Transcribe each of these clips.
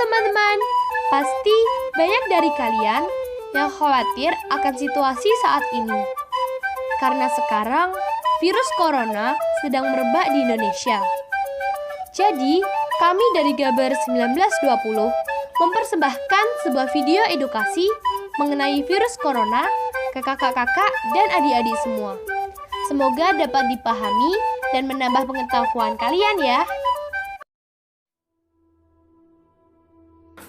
teman-teman, pasti banyak dari kalian yang khawatir akan situasi saat ini. Karena sekarang virus corona sedang merebak di Indonesia. Jadi, kami dari Gaber 1920 mempersembahkan sebuah video edukasi mengenai virus corona ke kakak-kakak dan adik-adik semua. Semoga dapat dipahami dan menambah pengetahuan kalian ya.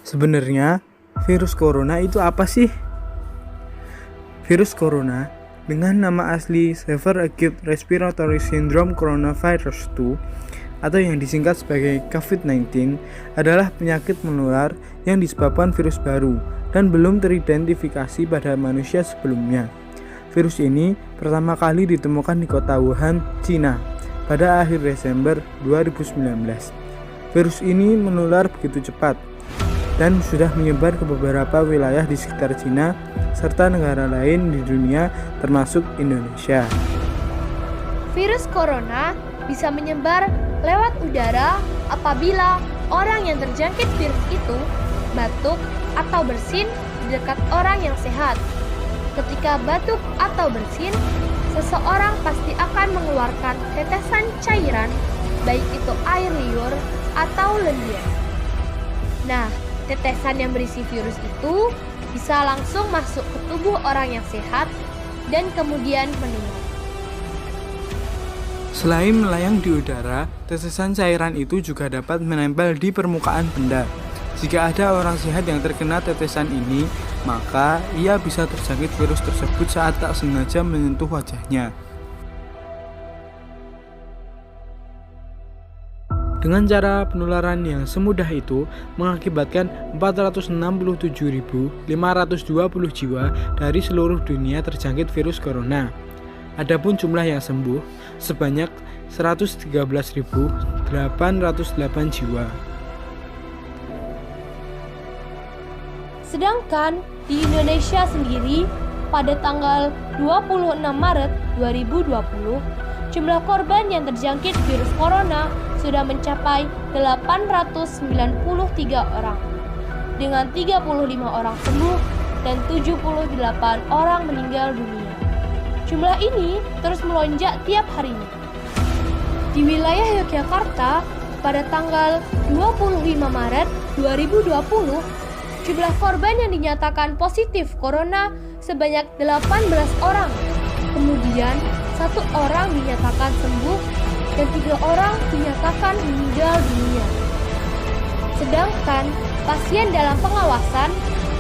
Sebenarnya, virus corona itu apa sih? Virus corona dengan nama asli Severe Acute Respiratory Syndrome Coronavirus 2 atau yang disingkat sebagai COVID-19 adalah penyakit menular yang disebabkan virus baru dan belum teridentifikasi pada manusia sebelumnya. Virus ini pertama kali ditemukan di kota Wuhan, Cina pada akhir Desember 2019. Virus ini menular begitu cepat dan sudah menyebar ke beberapa wilayah di sekitar Cina serta negara lain di dunia termasuk Indonesia. Virus corona bisa menyebar lewat udara apabila orang yang terjangkit virus itu batuk atau bersin di dekat orang yang sehat. Ketika batuk atau bersin, seseorang pasti akan mengeluarkan tetesan cairan, baik itu air liur atau lendir. Nah, tetesan yang berisi virus itu bisa langsung masuk ke tubuh orang yang sehat dan kemudian menular. Selain melayang di udara, tetesan cairan itu juga dapat menempel di permukaan benda. Jika ada orang sehat yang terkena tetesan ini, maka ia bisa terjangkit virus tersebut saat tak sengaja menyentuh wajahnya. Dengan cara penularan yang semudah itu mengakibatkan 467.520 jiwa dari seluruh dunia terjangkit virus corona. Adapun jumlah yang sembuh sebanyak 113.808 jiwa. Sedangkan di Indonesia sendiri pada tanggal 26 Maret 2020, jumlah korban yang terjangkit virus corona sudah mencapai 893 orang, dengan 35 orang sembuh dan 78 orang meninggal dunia. Jumlah ini terus melonjak tiap harinya. Di wilayah Yogyakarta, pada tanggal 25 Maret 2020, jumlah korban yang dinyatakan positif corona sebanyak 18 orang. Kemudian, 1 orang dinyatakan sembuh dan 3 orang dinyatakan meninggal dunia. Sedangkan pasien dalam pengawasan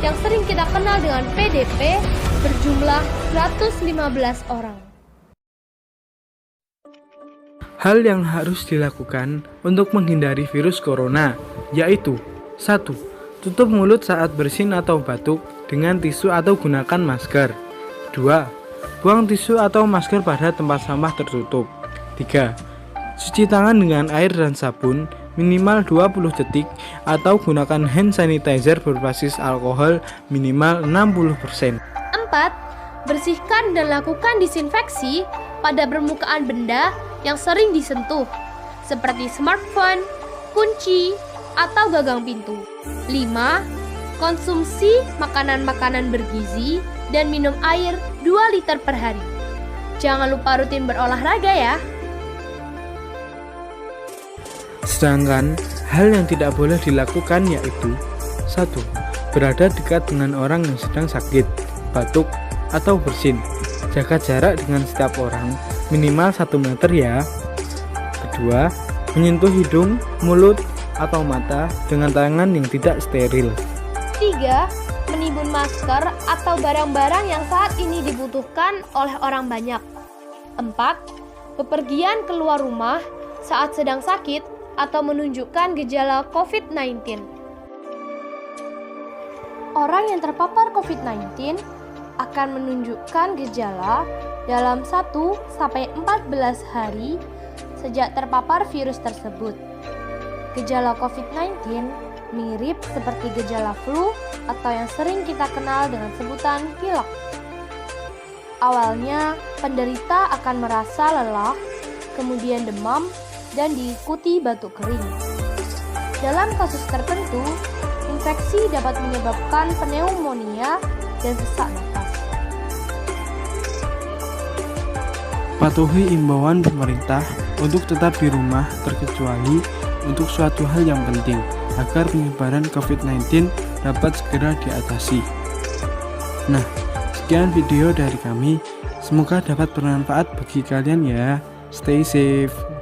yang sering kita kenal dengan PDP berjumlah 115 orang. Hal yang harus dilakukan untuk menghindari virus corona yaitu 1. Tutup mulut saat bersin atau batuk dengan tisu atau gunakan masker. 2. Buang tisu atau masker pada tempat sampah tertutup. 3. Cuci tangan dengan air dan sabun minimal 20 detik atau gunakan hand sanitizer berbasis alkohol minimal 60%. 4. Bersihkan dan lakukan disinfeksi pada permukaan benda yang sering disentuh, seperti smartphone, kunci, atau gagang pintu. 5. Konsumsi makanan-makanan bergizi dan minum air 2 liter per hari. Jangan lupa rutin berolahraga ya. Sedangkan hal yang tidak boleh dilakukan yaitu 1. Berada dekat dengan orang yang sedang sakit, batuk, atau bersin. Jaga jarak dengan setiap orang minimal 1 meter ya. Kedua, menyentuh hidung, mulut, atau mata dengan tangan yang tidak steril. 3. Menimbun masker atau barang-barang yang saat ini dibutuhkan oleh orang banyak. 4. Bepergian keluar rumah saat sedang sakit atau menunjukkan gejala COVID-19. Orang yang terpapar COVID-19 akan menunjukkan gejala dalam 1-14 hari sejak terpapar virus tersebut. Gejala COVID-19 mirip seperti gejala flu atau yang sering kita kenal dengan sebutan pilek. Awalnya, penderita akan merasa lelah, kemudian demam, dan diikuti batuk kering. Dalam kasus tertentu, infeksi dapat menyebabkan pneumonia dan sesak napas. Patuhi imbauan pemerintah untuk tetap di rumah terkecuali untuk suatu hal yang penting agar penyebaran COVID-19 dapat segera diatasi. Nah, sekian video dari kami. Semoga dapat bermanfaat bagi kalian ya. Stay safe.